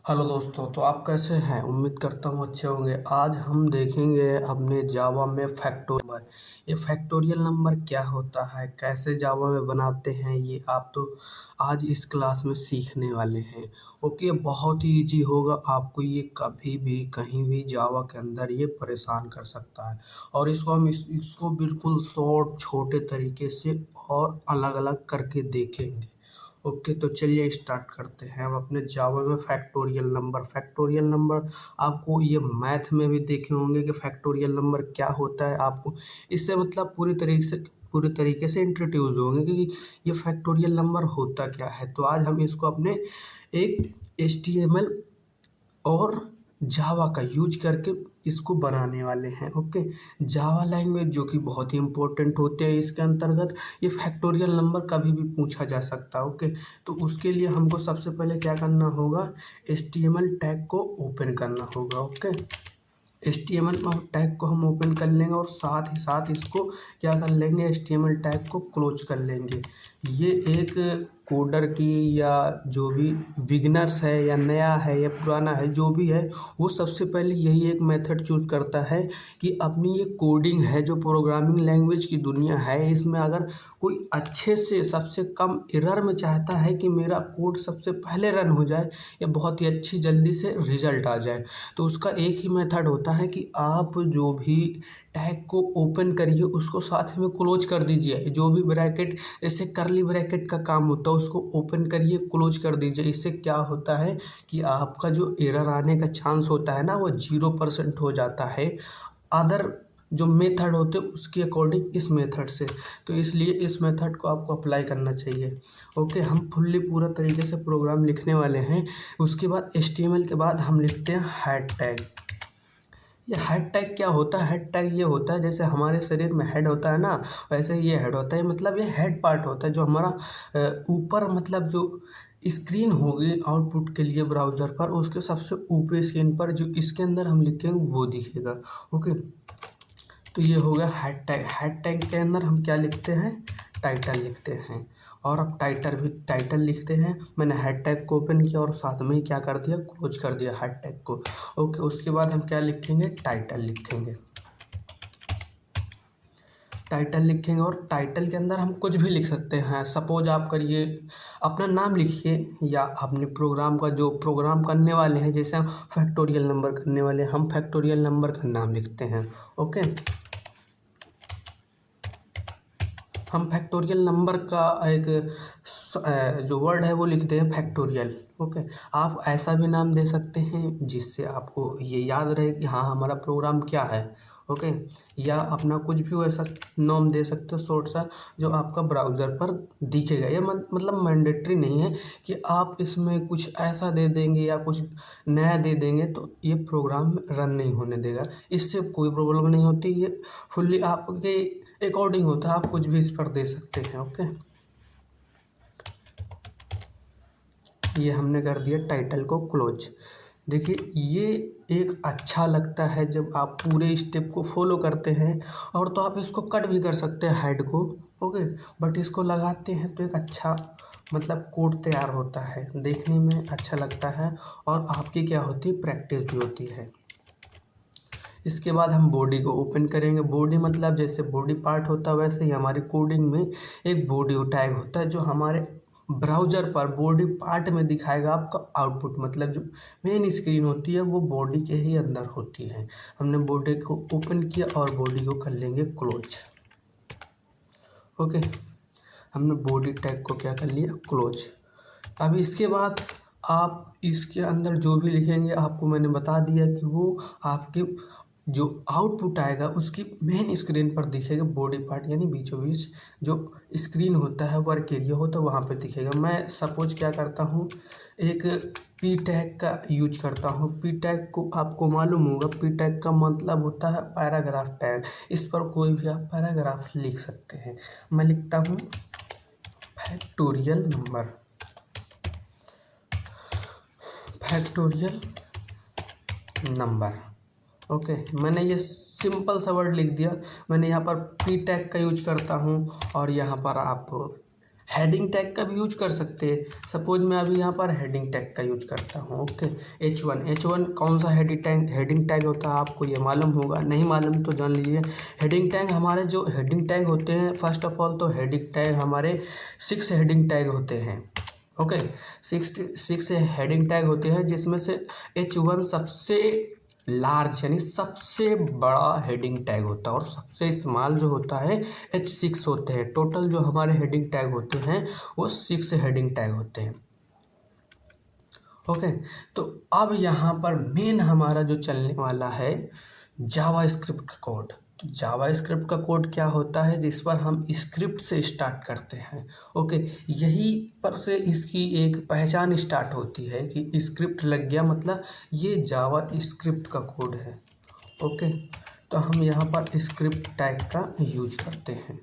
Hello दोस्तों, तो आप कैसे हैं? उम्मीद करता हूँ अच्छे होंगे। आज हम देखेंगे अपने जावा में फैक्टोरियल नंबर। ये फैक्टोरियल नंबर क्या होता है, कैसे जावा में बनाते हैं, ये आप तो आज इस क्लास में सीखने वाले हैं। ओके, बहुत ही इजी होगा। आपको ये कभी भी कहीं भी जावा के अंदर ये परेशान कर सकता है। और इसको हम इसको बिल्कुल शॉर्ट छोटे तरीके से और अलग अलग करके देखेंगे। ओके, तो चलिए स्टार्ट करते हैं। हम अपने जावा में फैक्टोरियल नंबर आपको ये मैथ में भी देखे होंगे कि फैक्टोरियल नंबर क्या होता है। आपको इससे मतलब पूरी तरीके से इंट्रोड्यूस होंगे कि ये फैक्टोरियल नंबर होता क्या है। तो आज हम इसको अपने एक HTML और जावा का यूज करके इसको बनाने वाले हैं। ओके, जावा लैंग्वेज जो कि बहुत ही इम्पोर्टेंट होते हैं इसके अंतर्गत ये फैक्टोरियल नंबर कभी भी पूछा जा सकता है। ओके, तो उसके लिए हमको सबसे पहले क्या करना होगा, HTML टैग को ओपन करना होगा। ओके, HTML टैग को हम ओपन कर लेंगे और साथ ही साथ इसको क्या कर लेंगे, HTML टैग को क्लोज कर लेंगे। ये एक कोडर की या जो भी बिगिनर्स है या नया है या पुराना है जो भी है, वो सबसे पहले यही एक मेथड चूज़ करता है कि अपनी ये कोडिंग है जो प्रोग्रामिंग लैंग्वेज की दुनिया है, इसमें अगर कोई अच्छे से सबसे कम एरर में चाहता है कि मेरा कोड सबसे पहले रन हो जाए या बहुत ही अच्छी जल्दी से रिजल्ट आ जाए, तो उसका एक ही मेथड होता है कि आप जो भी टैग को ओपन करिए उसको साथ में क्लोज कर दीजिए। जो भी ब्रैकेट जैसे करली ब्रैकेट का काम होता है उसको ओपन करिए, क्लोज कर दीजिए। इससे क्या होता है कि आपका जो एरर आने का चांस होता है ना, वो 0% हो जाता है अदर जो मेथड होते हैं उसके अकॉर्डिंग इस मेथड से। तो इसलिए इस मेथड को आपको अप्लाई करना चाहिए। ओके, हम फुल्ली पूरा तरीके से प्रोग्राम लिखने वाले हैं। उसके बाद HTML के बाद हम लिखते हैं हेड टैग। ये हेड टैग क्या होता है? हेड टैग ये होता है जैसे हमारे शरीर में हेड होता है ना, वैसे ही ये हेड होता है। मतलब ये हेड पार्ट होता है जो हमारा ऊपर मतलब जो स्क्रीन होगी आउटपुट के लिए ब्राउज़र पर, उसके सबसे ऊपरी स्क्रीन पर जो इसके अंदर हम लिखेंगे वो दिखेगा। ओके, तो ये हो गया हेड टैग। हेड टैग के अंदर हम क्या लिखते हैं, टाइटल लिखते हैं। और अब टाइटल लिखते हैं। मैंने हेड टैग को ओपन किया और साथ में ही क्या कर दिया, क्लोज कर दिया हेड टैग को। ओके, उसके बाद हम क्या लिखेंगे, टाइटल लिखेंगे। टाइटल लिखेंगे और टाइटल के अंदर हम कुछ भी लिख सकते हैं। सपोज आप करिए अपना नाम लिखिए या अपने प्रोग्राम का जो प्रोग्राम करने वाले हैं, जैसे हम फैक्टोरियल नंबर करने वाले हैं, हम फैक्टोरियल नंबर का नाम लिखते हैं। ओके, हम फैक्टोरियल नंबर का एक जो वर्ड है वो लिखते हैं फैक्टोरियल। ओके, आप ऐसा भी नाम दे सकते हैं जिससे आपको ये याद रहे कि हाँ हमारा प्रोग्राम क्या है। ओके, या अपना कुछ भी वैसा नाम दे सकते हो शॉर्ट सा जो आपका ब्राउज़र पर दिखेगा। ये मतलब मैंडेटरी नहीं है कि आप इसमें कुछ ऐसा दे देंगे या कुछ नया दे देंगे तो ये प्रोग्राम रन नहीं होने देगा। इससे कोई प्रॉब्लम नहीं होती। ये फुल्ली आपके अकॉर्डिंग होता है, आप कुछ भी इस पर दे सकते हैं। ओके, ये हमने कर दिया टाइटल को क्लोज। देखिए ये एक अच्छा लगता है जब आप पूरे स्टेप को फॉलो करते हैं। और तो आप इसको कट भी कर सकते हैं हेड को। ओके, बट इसको लगाते हैं तो एक अच्छा मतलब कोड तैयार होता है, देखने में अच्छा लगता है और आपकी क्या होती है, प्रैक्टिस भी होती है। इसके बाद हम बॉडी को ओपन करेंगे। बॉडी मतलब जैसे बॉडी पार्ट होता है वैसे ही हमारी कोडिंग में एक बॉडी टैग होता है जो हमारे ब्राउज़र पर बॉडी पार्ट में दिखाएगा आपका आउटपुट। मतलब जो मेन स्क्रीन होती है वो बॉडी के ही अंदर होती है। हमने बॉडी को ओपन किया और बॉडी को कर लेंगे क्लोज। ओके, हमने बॉडी टैग को क्या कर लिया, क्लोज। अब इसके बाद आप इसके अंदर जो भी लिखेंगे आपको मैंने बता दिया कि वो आपके जो आउटपुट आएगा उसकी मेन स्क्रीन पर दिखेगा। बॉडी पार्ट यानी बीचों बीच जो स्क्रीन होता है, वर्क एरिया होता है, वहाँ पे दिखेगा। मैं सपोज क्या करता हूँ, एक पी टैग का यूज करता हूँ। पी टैग को आपको मालूम होगा, पी टैग का मतलब होता है पैराग्राफ टैग। इस पर कोई भी आप पैराग्राफ लिख सकते हैं। मैं लिखता हूँ फैक्टोरियल नंबर। ओके, मैंने ये सिंपल सा वर्ड लिख दिया। मैंने यहाँ पर पी टैग का यूज करता हूँ और यहाँ पर आप हेडिंग टैग का भी यूज कर सकते हैं। सपोज मैं अभी यहाँ पर हेडिंग टैग का यूज करता हूँ। ओके, H1 कौन सा हेडिंग टैग होता है आपको ये मालूम होगा, नहीं मालूम तो जान लीजिए। हेडिंग टैग हमारे जो हेडिंग टैग होते हैं, फर्स्ट ऑफ ऑल तो हेडिंग टैग हमारे 6 हेडिंग टैग होते हैं। ओके, 6 हेडिंग टैग होते हैं, जिसमें से H1 सबसे लार्ज यानी सबसे बड़ा हेडिंग टैग होता है और सबसे स्मॉल जो होता है H6 होते हैं। टोटल जो हमारे हेडिंग टैग होते हैं वो 6 हेडिंग टैग होते हैं। ओके, तो अब यहाँ पर मेन हमारा जो चलने वाला है जावा स्क्रिप्ट का कोड। तो जावा स्क्रिप्ट का कोड क्या होता है, जिस पर हम स्क्रिप्ट से स्टार्ट करते हैं। ओके, यही पर से इसकी एक पहचान स्टार्ट होती है कि स्क्रिप्ट लग गया, मतलब ये जावा स्क्रिप्ट का कोड है। ओके, तो हम यहाँ पर स्क्रिप्ट टैग का यूज करते हैं।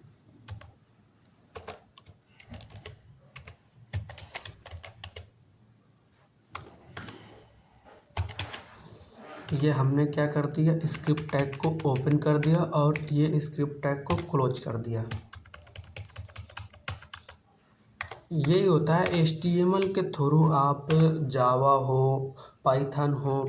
ये हमने क्या कर दिया, स्क्रिप्ट टैग को ओपन कर दिया और ये स्क्रिप्ट टैग को क्लोज कर दिया। यही होता है HTML के थ्रू आप जावा हो, पाइथन हो,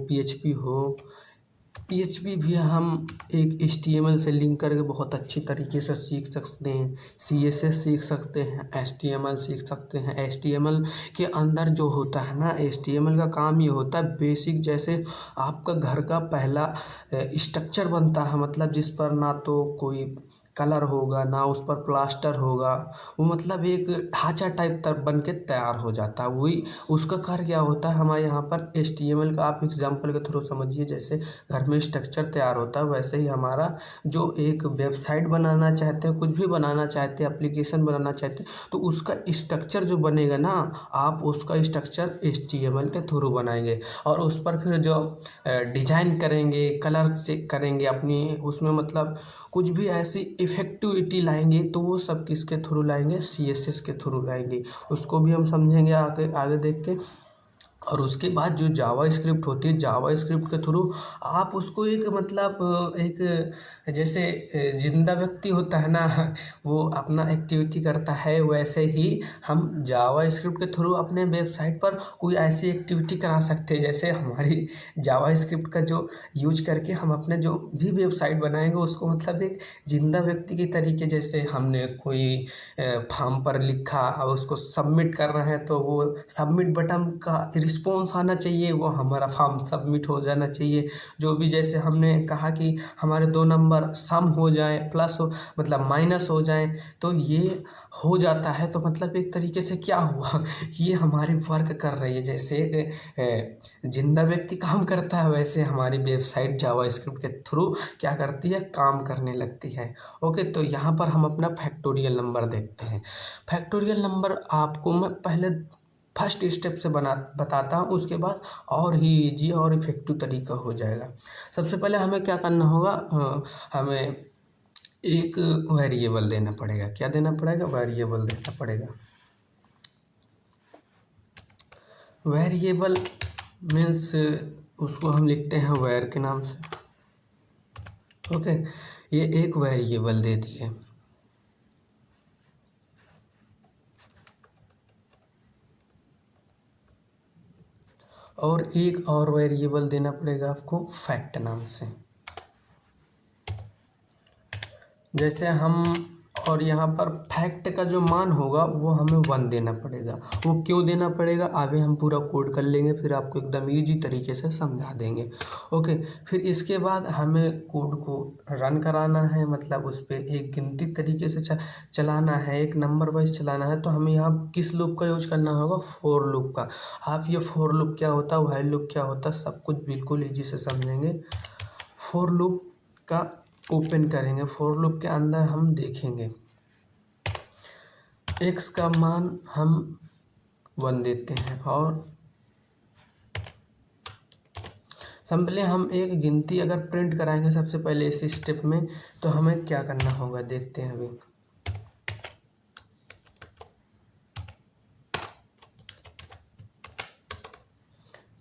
PHP भी हम एक HTML से लिंक करके बहुत अच्छी तरीके से सीख सकते हैं। CSS सीख सकते हैं, HTML सीख सकते हैं। HTML के अंदर जो होता है ना, HTML का काम ये होता है बेसिक, जैसे आपका घर का पहला स्ट्रक्चर बनता है, मतलब जिस पर ना तो कोई कलर होगा ना उस पर प्लास्टर होगा, वो मतलब एक ढांचा टाइप तर बन के तैयार हो जाता है। वही उसका कार्य क्या होता है हमारे यहाँ पर HTML का, आप एग्जाम्पल के थ्रू समझिए। जैसे घर में स्ट्रक्चर तैयार होता है, वैसे ही हमारा जो एक वेबसाइट बनाना चाहते हैं, कुछ भी बनाना चाहते हैं, एप्लीकेशन बनाना चाहते हैं, तो उसका स्ट्रक्चर जो बनेगा ना, आप उसका स्ट्रक्चर HTML के थ्रू बनाएंगे और उस पर फिर जो डिजाइन करेंगे, कलर से करेंगे अपनी, उसमें मतलब कुछ भी ऐसी इफेक्टिविटी लाएंगे, तो वो सब किसके थ्रू लाएंगे, CSS के थ्रू लाएंगे। उसको भी हम समझेंगे आगे आगे देख के। और उसके बाद जो जावा स्क्रिप्ट होती है, जावा स्क्रिप्ट के थ्रू आप उसको एक मतलब एक जैसे जिंदा व्यक्ति होता है ना, वो अपना एक्टिविटी करता है, वैसे ही हम जावा स्क्रिप्ट के थ्रू अपने वेबसाइट पर कोई ऐसी एक्टिविटी करा सकते हैं। जैसे हमारी जावा स्क्रिप्ट का जो यूज करके हम अपने जो भी वेबसाइट बनाएंगे उसको मतलब एक जिंदा व्यक्ति के तरीके, जैसे हमने कोई फॉर्म पर लिखा और उसको सबमिट कर रहे हैं, तो वो सबमिट बटन का रिस्पॉन्स आना चाहिए, वो हमारा फॉर्म सबमिट हो जाना चाहिए। जो भी जैसे हमने कहा कि हमारे 2 नंबर सम हो जाए, प्लस हो मतलब माइनस हो जाए, तो ये हो जाता है। तो मतलब एक तरीके से क्या हुआ कि ये हमारी वर्क कर रही है, जैसे जिंदा व्यक्ति काम करता है, वैसे हमारी वेबसाइट जावा स्क्रिप्ट के थ्रू क्या करती है, काम करने लगती है। ओके, तो यहाँ पर हम अपना फैक्टोरियल नंबर देखते हैं। फैक्टोरियल नंबर आपको मैं पहले फर्स्ट स्टेप से बताता हूँ, उसके बाद और ही ईजी और इफेक्टिव तरीका हो जाएगा। सबसे पहले हमें क्या करना होगा, हमें एक वेरिएबल देना पड़ेगा। क्या देना पड़ेगा, वेरिएबल देना पड़ेगा। वेरिएबल मीन्स उसको हम लिखते हैं वेर के नाम से। ओके, ये एक वेरिएबल दे दिए। और एक और वेरिएबल देना पड़ेगा आपको फैक्ट नाम से। जैसे हम, और यहाँ पर फैक्ट का जो मान होगा वो हमें 1 देना पड़ेगा। वो क्यों देना पड़ेगा, आगे हम पूरा कोड कर लेंगे, फिर आपको एकदम ईजी तरीके से समझा देंगे। ओके, फिर इसके बाद हमें कोड को रन कराना है, मतलब उस पर एक गिनती तरीके से चलाना है, एक नंबर वाइज चलाना है। तो हमें यहाँ किस लूप का यूज करना होगा, फॉर लूप का। आप ये फॉर लूप क्या होता है, व्हाइल लूप क्या होता है, सब कुछ बिल्कुल ईजी से समझेंगे। फॉर लूप का ओपन करेंगे, फॉर लूप के अंदर हम देखेंगे x का मान हम 1 देते हैं और सिंपली हम एक गिनती अगर प्रिंट कराएंगे सबसे पहले इस स्टेप में, तो हमें क्या करना होगा देखते हैं अभी।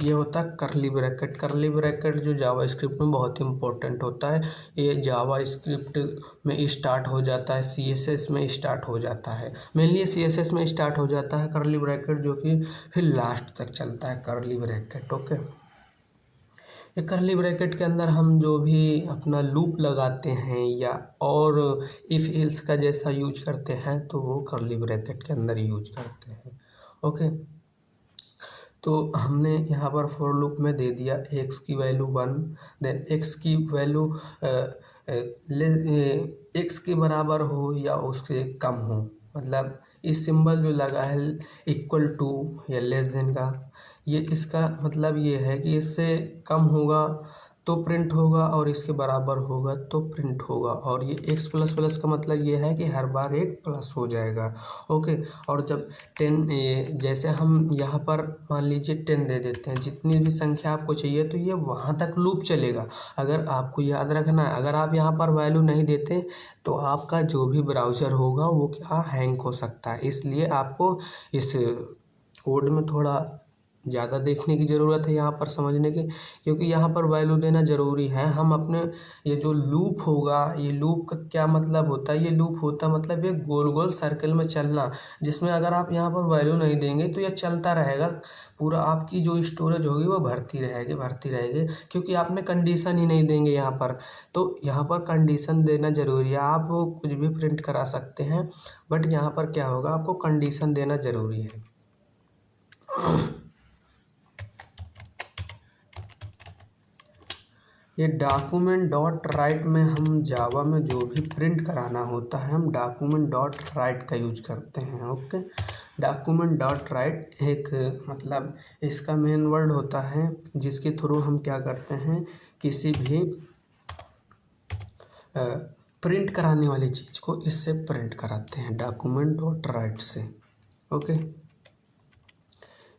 ये होता है करली ब्रैकेट। करली ब्रैकेट जो जावा स्क्रिप्ट में बहुत इंपॉर्टेंट होता है। ये जावा स्क्रिप्ट में स्टार्ट हो जाता है, सीएसएस में स्टार्ट हो जाता है, मेनली सीएसएस में स्टार्ट हो जाता है करली ब्रैकेट, जो कि फिर लास्ट तक चलता है करली ब्रैकेट। ओके, ये करली ब्रैकेट के अंदर हम जो भी अपना लूप लगाते हैं या और इफ़ एल्स का जैसा यूज करते हैं तो वो करली ब्रैकेट के अंदर यूज करते हैं। ओके, तो हमने यहाँ पर फॉर लूप में दे दिया एक्स की वैल्यू 1, देन एक्स की वैल्यू एक्स के बराबर हो या उसके कम हो, मतलब इस सिंबल जो लगा है इक्वल टू या लेस देन का, ये इसका मतलब ये है कि इससे कम होगा तो प्रिंट होगा और इसके बराबर होगा तो प्रिंट होगा। और ये एक्स प्लस प्लस का मतलब ये है कि हर बार एक प्लस हो जाएगा। ओके, और जब 10 जैसे हम यहाँ पर मान लीजिए 10 दे देते हैं, जितनी भी संख्या आपको चाहिए तो ये वहाँ तक लूप चलेगा। अगर आपको याद रखना है, अगर आप यहाँ पर वैल्यू नहीं देते तो आपका जो भी ब्राउज़र होगा वो क्या हैंग हो सकता है। इसलिए आपको इस कोड में थोड़ा ज़्यादा देखने की ज़रूरत है यहाँ पर समझने की, क्योंकि यहाँ पर वैल्यू देना ज़रूरी है। हम अपने ये जो लूप होगा, ये लूप का क्या मतलब होता है, ये लूप होता है मतलब ये गोल गोल सर्कल में चलना, जिसमें अगर आप यहाँ पर वैल्यू नहीं देंगे तो ये चलता रहेगा, पूरा आपकी जो स्टोरेज होगी वो भरती रहेगी, क्योंकि आपने कंडीशन ही नहीं देंगे यहाँ पर। तो यहाँ पर कंडीशन देना ज़रूरी है। आप कुछ भी प्रिंट करा सकते हैं, बट यहाँ पर क्या होगा, आपको कंडीशन देना ज़रूरी है। ये डॉक्यूमेंट डॉट राइट में हम जावा में जो भी प्रिंट कराना होता है हम डॉक्यूमेंट डॉट राइट का यूज करते हैं। ओके, डॉक्यूमेंट डॉट राइट एक मतलब इसका मेन वर्ड होता है जिसके थ्रू हम क्या करते हैं, किसी भी प्रिंट कराने वाली चीज़ को इससे प्रिंट कराते हैं डॉक्यूमेंट डॉट राइट से। ओके,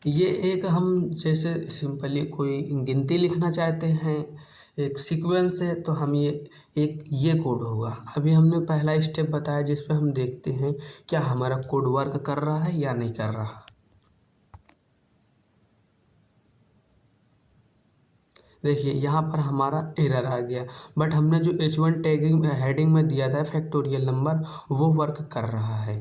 ये एक हम जैसे सिंपली कोई गिनती लिखना चाहते हैं, एक सीक्वेंस है, तो हम ये कोड होगा। अभी हमने पहला स्टेप बताया जिस पे हम देखते हैं क्या हमारा कोड वर्क कर रहा है या नहीं कर रहा। देखिए यहाँ पर हमारा एरर आ गया, बट हमने जो H1 टैगिंग हेडिंग में दिया था फैक्टोरियल नंबर वो वर्क कर रहा है।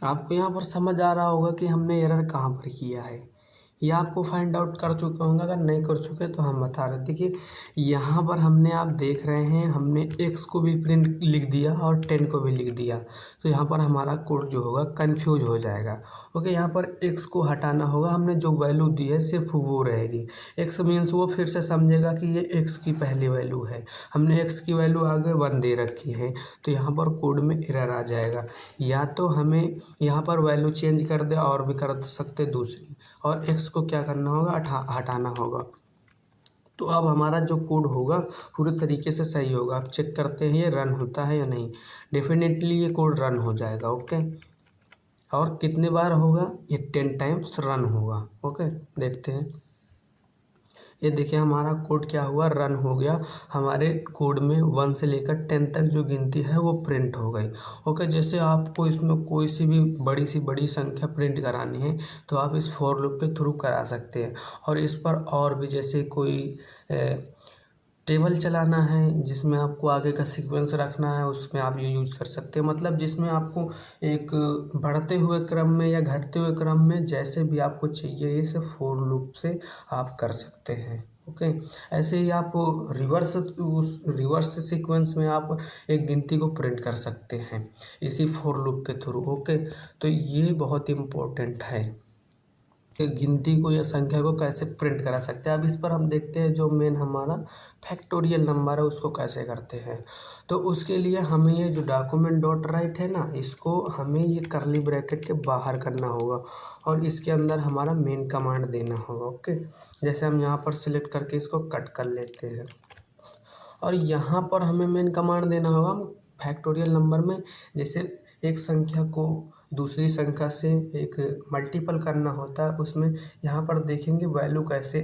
आपको यहाँ पर समझ आ रहा होगा कि हमने एरर कहाँ पर किया है, ये आपको फाइंड आउट कर चुके होंगे। अगर नहीं कर चुके तो हम बता रहे। देखिए यहाँ पर हमने, आप देख रहे हैं, हमने x को भी प्रिंट लिख दिया और 10 को भी लिख दिया, तो यहाँ पर हमारा कोड जो होगा कंफ्यूज हो जाएगा। ओके, यहाँ पर x को हटाना होगा, हमने जो वैल्यू दी है सिर्फ वो रहेगी। x मीन्स वो फिर से समझेगा कि ये x की पहली वैल्यू है, हमने x की वैल्यू आगे 1 दे रखी है, तो यहाँ पर कोड में एरर आ जाएगा। या तो हमें यहाँ पर वैल्यू चेंज कर दे और भी कर सकते दूसरी, और x को क्या करना होगा, हटाना होगा। तो अब हमारा जो कोड होगा पूरे तरीके से सही होगा। आप चेक करते हैं ये रन होता है या नहीं, डेफिनेटली ये कोड रन हो जाएगा। ओके, और कितने बार होगा, ये 10 टाइम्स रन होगा। ओके, देखते हैं। ये देखिए हमारा कोड क्या हुआ, रन हो गया। हमारे कोड में 1 से लेकर 10 तक जो गिनती है वो प्रिंट हो गई। ओके, जैसे आपको इसमें कोई सी भी बड़ी संख्या प्रिंट करानी है तो आप इस फॉर लूप के थ्रू करा सकते हैं। और इस पर और भी जैसे कोई टेबल चलाना है जिसमें आपको आगे का सीक्वेंस रखना है, उसमें आप ये यूज़ कर सकते हैं। मतलब जिसमें आपको एक बढ़ते हुए क्रम में या घटते हुए क्रम में जैसे भी आपको चाहिए इस फॉर लूप से आप कर सकते हैं। ओके, ऐसे ही आप रिवर्स सीक्वेंस में आप एक गिनती को प्रिंट कर सकते हैं इसी फॉर लूप के थ्रू। ओके, तो ये बहुत इम्पोर्टेंट है, गिनती को या संख्या को कैसे प्रिंट करा सकते हैं। अब इस पर हम देखते हैं जो मेन हमारा फैक्टोरियल नंबर है उसको कैसे करते हैं। तो उसके लिए हमें ये जो डॉक्यूमेंट डॉट राइट है ना, इसको हमें ये करली ब्रैकेट के बाहर करना होगा और इसके अंदर हमारा मेन कमांड देना होगा। ओके, जैसे हम यहाँ पर सिलेक्ट करके इसको कट कर लेते हैं और यहाँ पर हमें मेन कमांड देना होगा। हम फैक्टोरियल नंबर में जैसे एक संख्या को दूसरी संख्या से एक मल्टीपल करना होता है, उसमें यहाँ पर देखेंगे वैल्यू कैसे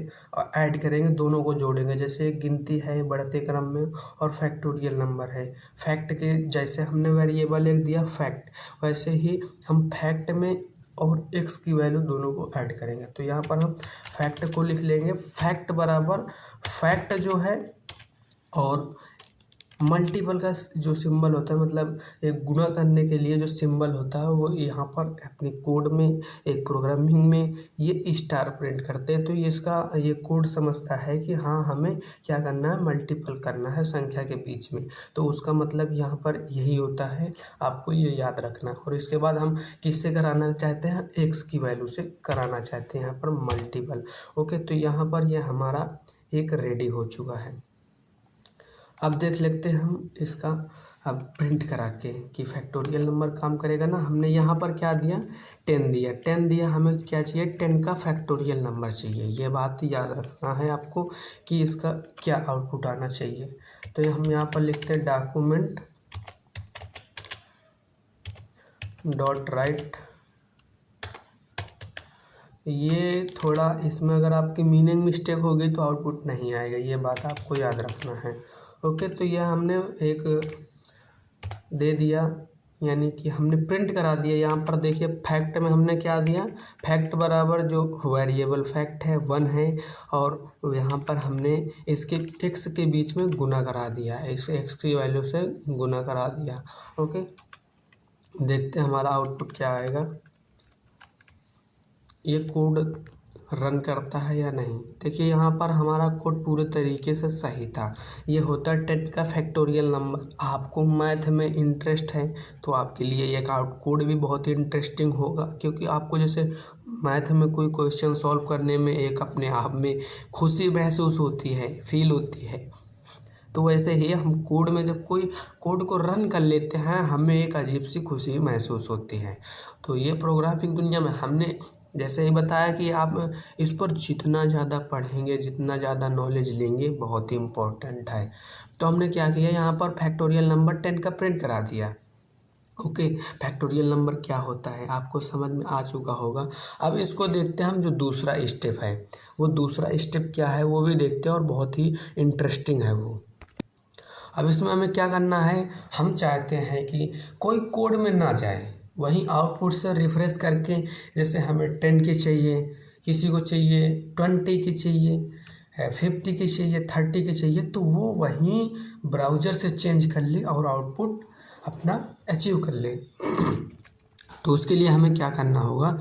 ऐड करेंगे, दोनों को जोड़ेंगे। जैसे एक गिनती है बढ़ते क्रम में और फैक्टोरियल नंबर है। फैक्ट के जैसे हमने वेरिएबल एक दिया फैक्ट, वैसे ही हम फैक्ट में और एक्स की वैल्यू दोनों को ऐड करेंगे। तो यहाँ पर हम फैक्ट को लिख लेंगे, फैक्ट बराबर फैक्ट जो है और मल्टीपल का जो सिंबल होता है, मतलब एक गुणा करने के लिए जो सिंबल होता है वो यहाँ पर अपने कोड में, एक प्रोग्रामिंग में ये स्टार प्रिंट करते हैं। तो ये इसका ये कोड समझता है कि हाँ हमें क्या करना है, मल्टीपल करना है संख्या के बीच में। तो उसका मतलब यहाँ पर यही होता है, आपको ये याद रखना। और इसके बाद हम किससे कराना चाहते हैं, एक्स की वैल्यू से कराना चाहते हैं यहाँ पर मल्टीपल। ओके, तो यहाँ पर ये हमारा एक रेडी हो चुका है। अब देख लेते हैं हम इसका अब प्रिंट करा के कि फैक्टोरियल नंबर काम करेगा ना। हमने यहाँ पर क्या दिया, 10 दिया। 10 दिया, हमें क्या चाहिए, 10 का फैक्टोरियल नंबर चाहिए। ये बात याद रखना है आपको कि इसका क्या आउटपुट आना चाहिए। तो हम यहाँ पर लिखते हैं डॉक्यूमेंट डॉट राइट। ये थोड़ा इसमें अगर आपकी मीनिंग मिस्टेक होगी तो आउटपुट नहीं आएगा, ये बात आपको याद रखना है। ओके, तो यह हमने एक दे दिया, यानी कि हमने प्रिंट करा दिया। यहाँ पर देखिए फैक्ट में हमने क्या दिया, फैक्ट बराबर जो वेरिएबल फैक्ट है 1 है, और यहाँ पर हमने इसके एक्स के बीच में गुना करा दिया, इस एक्स की वैल्यू से गुना करा दिया। ओके, देखते हैं हमारा आउटपुट क्या आएगा, ये कोड रन करता है या नहीं। देखिए यहाँ पर हमारा कोड पूरे तरीके से सही था। ये होता है 10 का फैक्टोरियल नंबर। आपको मैथ में इंटरेस्ट है तो आपके लिए ये आउट कोड भी बहुत ही इंटरेस्टिंग होगा, क्योंकि आपको जैसे मैथ में कोई क्वेश्चन सॉल्व करने में एक अपने आप में खुशी महसूस होती है, फील होती है, तो वैसे ही हम कोड में जब कोई कोड को रन कर लेते हैं हमें एक अजीब सी खुशी महसूस होती है। तो ये प्रोग्रामिंग दुनिया में हमने जैसे ही बताया कि आप इस पर जितना ज़्यादा पढ़ेंगे, जितना ज़्यादा नॉलेज लेंगे, बहुत ही इम्पोर्टेंट है। तो हमने क्या किया, यहाँ पर फैक्टोरियल नंबर 10 का प्रिंट करा दिया। ओके, फैक्टोरियल नंबर क्या होता है आपको समझ में आ चुका होगा। अब इसको देखते हैं हम, जो दूसरा स्टेप है वो दूसरा स्टेप क्या है वो भी देखते हैं, और बहुत ही इंटरेस्टिंग है वो। अब इसमें हमें क्या करना है, हम चाहते हैं कि कोई कोड में ना जाए, वहीं आउटपुट से रिफ्रेश करके, जैसे हमें 10 की चाहिए, किसी को चाहिए 20 की चाहिए, 50 की चाहिए, 30 की चाहिए, तो वो वहीं ब्राउज़र से चेंज कर ले और आउटपुट अपना अचीव कर ले। तो उसके लिए हमें क्या करना होगा,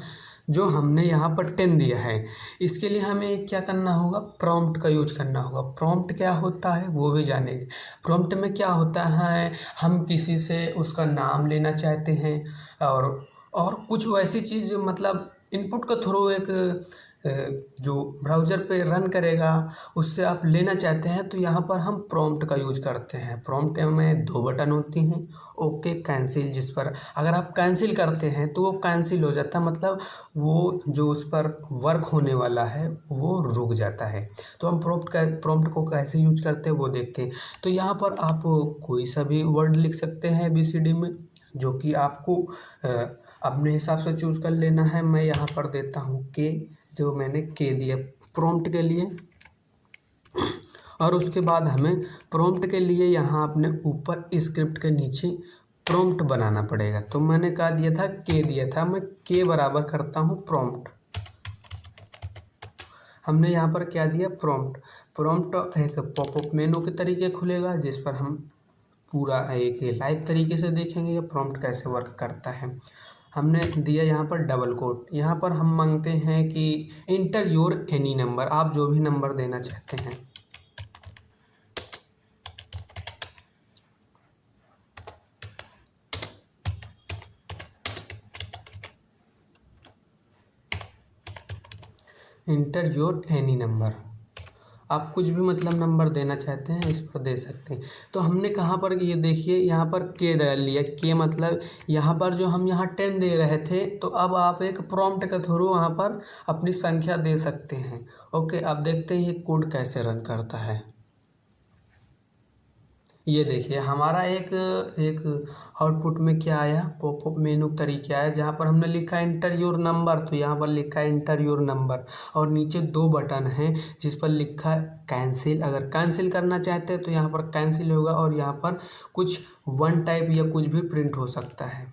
जो हमने यहाँ पर 10 दिया है इसके लिए हमें क्या करना होगा, प्रॉम्प्ट का यूज करना होगा। प्रॉम्प्ट क्या होता है वो भी जानेंगे। प्रॉम्प्ट में क्या होता है, हम किसी से उसका नाम लेना चाहते हैं और कुछ वैसी चीज़, मतलब इनपुट के थ्रू एक जो ब्राउज़र पे रन करेगा उससे आप लेना चाहते हैं, तो यहाँ पर हम प्रॉम्प्ट का यूज करते हैं। प्रॉम्प्ट में 2 बटन होती हैं, ओके, कैंसिल, जिस पर अगर आप कैंसिल करते हैं तो वो कैंसिल हो जाता है, मतलब वो जो उस पर वर्क होने वाला है वो रुक जाता है। तो हम प्रॉम्प्ट को कैसे यूज करते हैं वो देखते हैं। तो यहाँ पर आप कोई सा भी वर्ड लिख सकते हैं ABCD में, जो कि आपको अपने हिसाब से चूज कर लेना है। मैं यहाँ पर देता हूँ के, जो मैंने के दिया प्रॉम्प्ट के लिए। और उसके बाद हमें प्रॉम्प्ट के लिए यहाँ अपने ऊपर स्क्रिप्ट के नीचे प्रॉम्प्ट बनाना पड़ेगा। तो मैंने क्या दिया था, के दिया था, मैं के बराबर करता हूँ प्रॉम्प्ट। हमने यहाँ पर क्या दिया, प्रॉम्प्ट। प्रॉम्प्ट एक पॉपअप मेनू के तरीके खुलेगा, जिस पर हम पूरा एक लाइव तरीके से देखेंगे ये प्रॉम्प्ट कैसे वर्क करता है। हमने दिया यहाँ पर डबल कोट, यहाँ पर हम मांगते हैं कि इंटर योर एनी नंबर, आप जो भी नंबर देना चाहते हैं। इंटर योर एनी नंबर, आप कुछ भी मतलब नंबर देना चाहते हैं इस पर दे सकते हैं। तो हमने कहाँ पर, ये देखिए यहाँ पर के डाल लिया, के मतलब यहाँ पर जो हम यहाँ 10 दे रहे थे, तो अब आप एक प्रॉम्प्ट के थ्रू वहाँ पर अपनी संख्या दे सकते हैं। ओके, अब देखते हैं ये कोड कैसे रन करता है। ये देखिए हमारा एक एक आउटपुट में क्या आया, पॉपअप मेनू तरीके आया जहाँ पर हमने लिखा है इंटर योर नंबर, तो यहाँ पर लिखा है इंटर योर नंबर और नीचे दो बटन हैं जिस पर लिखा है कैंसिल। अगर कैंसिल करना चाहते हैं तो यहाँ पर कैंसिल होगा और यहाँ पर कुछ वन टाइप या कुछ भी प्रिंट हो सकता है।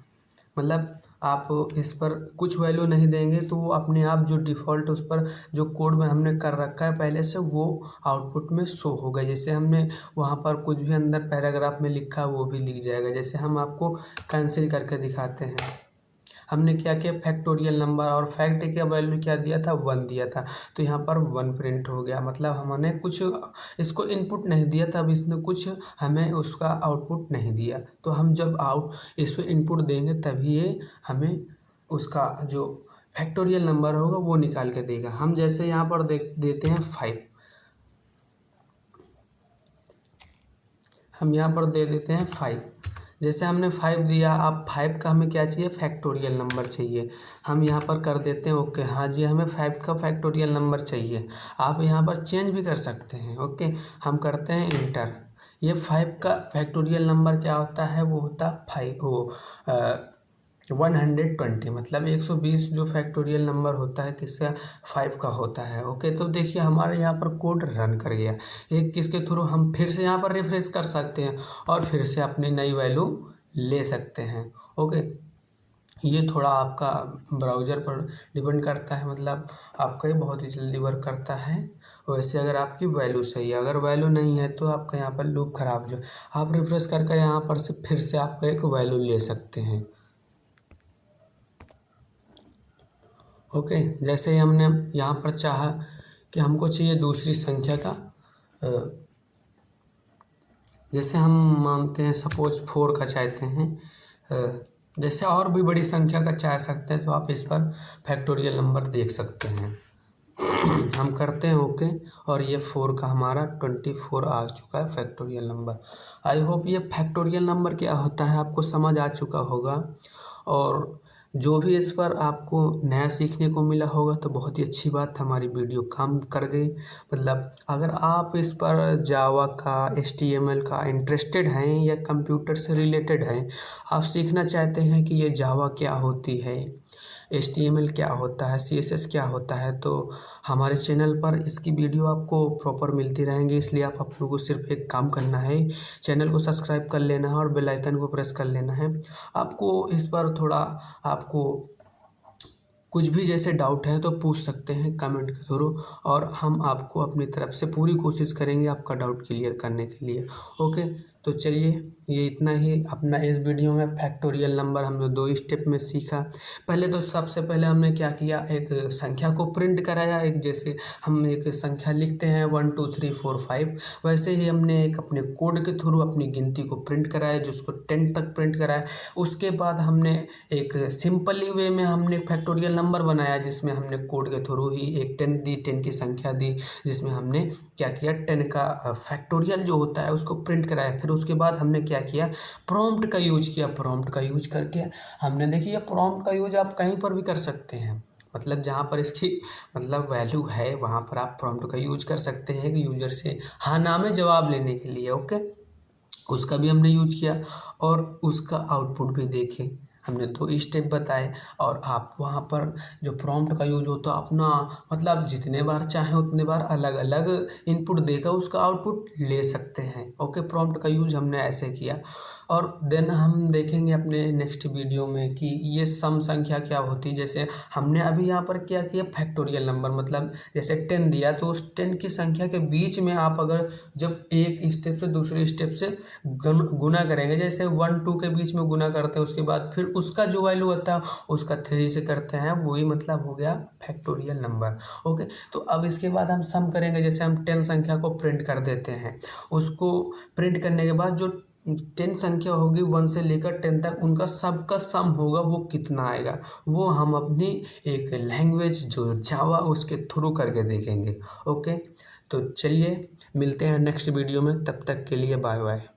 मतलब आप इस पर कुछ वैल्यू नहीं देंगे तो वो अपने आप जो डिफ़ॉल्ट उस पर जो कोड में हमने कर रखा है पहले से वो आउटपुट में शो होगा। जैसे हमने वहाँ पर कुछ भी अंदर पैराग्राफ में लिखा वो भी लिख जाएगा। जैसे हम आपको कैंसिल करके दिखाते हैं। हमने क्या किया, फैक्टोरियल नंबर और फैक्ट का वैल्यू क्या दिया था, 1 दिया था, तो यहाँ पर 1 प्रिंट हो गया। मतलब हमने कुछ इसको इनपुट नहीं दिया था, अब इसने कुछ हमें उसका आउटपुट नहीं दिया। तो हम जब इस पर इनपुट देंगे तभी ये हमें उसका जो फैक्टोरियल नंबर होगा वो निकाल के देगा। हम जैसे यहाँ पर देते हैं 5, हम यहाँ पर दे देते हैं 5। जैसे हमने 5 दिया, अब 5 का हमें क्या चाहिए, फैक्टोरियल नंबर चाहिए। हम यहाँ पर कर देते हैं ओके, हाँ जी हमें 5 का फैक्टोरियल नंबर चाहिए। आप यहाँ पर चेंज भी कर सकते हैं। ओके, हम करते हैं इंटर। ये 5 का फैक्टोरियल नंबर क्या होता है, वो होता है 120, मतलब 120 जो फैक्टोरियल नंबर होता है किसका, 5 का होता है। ओके, तो देखिए हमारे यहाँ पर कोड रन कर गया। एक किसके थ्रू, हम फिर से यहाँ पर रिफ्रेश कर सकते हैं और फिर से अपनी नई वैल्यू ले सकते हैं। ओके, ये थोड़ा आपका ब्राउज़र पर डिपेंड करता है, मतलब आपका ये बहुत ही जल्दी वर्क करता है। वैसे अगर आपकी वैल्यू सही है, अगर वैल्यू नहीं है तो आपका यहाँ पर लूप खराब जो आप रिफ्रेश करके यहाँ पर से फिर से आप एक वैल्यू ले सकते हैं। ओके, जैसे ही हमने यहाँ पर चाहा कि हमको चाहिए दूसरी संख्या का, जैसे हम मानते हैं सपोज 4 का चाहते हैं, जैसे और भी बड़ी संख्या का चाह सकते हैं तो आप इस पर फैक्टोरियल नंबर देख सकते हैं। हम करते हैं ओके, और ये 4 का हमारा 24 आ चुका है फैक्टोरियल नंबर। आई होप ये फैक्टोरियल नंबर क्या होता है आपको समझ आ चुका होगा, और जो भी इस पर आपको नया सीखने को मिला होगा तो बहुत ही अच्छी बात, हमारी वीडियो काम कर गई। मतलब अगर आप इस पर जावा का, HTML का इंटरेस्टेड हैं या कंप्यूटर से रिलेटेड हैं, आप सीखना चाहते हैं कि ये जावा क्या होती है, HTML क्या होता है, CSS क्या होता है, तो हमारे चैनल पर इसकी वीडियो आपको प्रॉपर मिलती रहेंगी। इसलिए आप लोगों को सिर्फ एक काम करना है, चैनल को सब्सक्राइब कर लेना है और बेल आइकन को प्रेस कर लेना है। आपको इस पर थोड़ा आपको कुछ भी जैसे डाउट है तो पूछ सकते हैं कमेंट के थ्रू, और हम आपको अपनी तरफ से पूरी कोशिश करेंगे आपका डाउट क्लियर करने के लिए। ओके, तो चलिए ये इतना ही अपना इस वीडियो में फैक्टोरियल नंबर हमने 2 स्टेप में सीखा। पहले तो सबसे पहले हमने क्या किया, एक संख्या को प्रिंट कराया। एक जैसे हम एक संख्या लिखते हैं 1 2 3 4 5, वैसे ही हमने एक अपने कोड के थ्रू अपनी गिनती को प्रिंट कराया, जिसको 10 तक प्रिंट कराया। उसके बाद हमने एक सिंपली वे में हमने फैक्टोरियल नंबर बनाया, जिसमें हमने कोड के थ्रू ही एक 10 दी, 10 की संख्या दी, जिसमें हमने क्या किया, 10 का फैक्टोरियल जो होता है उसको प्रिंट कराया। फिर उसके बाद हमने क्या किया, प्रॉम्प्ट का यूज किया। प्रॉम्प्ट का यूज करके हमने देखिए, प्रॉम्प्ट का यूज आप कहीं पर भी कर सकते हैं, मतलब जहाँ पर इसकी मतलब वैल्यू है वहाँ पर आप प्रॉम्प्ट का यूज कर सकते हैं कि यूजर से हाँ ना में जवाब लेने के लिए। ओके, उसका भी हमने यूज किया और उसका आउटपुट भी देखें। हमने 2 स्टेप बताए, और आप वहाँ पर जो प्रॉम्प्ट का यूज होता है अपना मतलब जितने बार चाहें उतने बार अलग अलग इनपुट देकर उसका आउटपुट ले सकते हैं। ओके, प्रॉम्प्ट का यूज हमने ऐसे किया। और देन हम देखेंगे अपने नेक्स्ट वीडियो में कि ये सम संख्या क्या होती है। जैसे हमने अभी यहाँ पर क्या किया, फैक्टोरियल नंबर, मतलब जैसे 10 दिया तो उस 10 की संख्या के बीच में आप अगर जब एक स्टेप से दूसरे स्टेप से गुना करेंगे, जैसे 1 2 के बीच में गुना करते हैं, उसके बाद फिर उसका जो वैल्यू होता है उसका 3 से करते हैं, वही मतलब हो गया फैक्टोरियल नंबर। ओके, तो अब इसके बाद हम सम करेंगे। जैसे हम 10 संख्या को प्रिंट कर देते हैं, उसको प्रिंट करने के बाद जो 10 संख्या होगी 1 से लेकर 10 तक, उनका सबका सम होगा वो कितना आएगा, वो हम अपनी एक लैंग्वेज जो जावा उसके थ्रू करके देखेंगे। ओके, तो चलिए मिलते हैं नेक्स्ट वीडियो में, तब तक के लिए बाय बाय।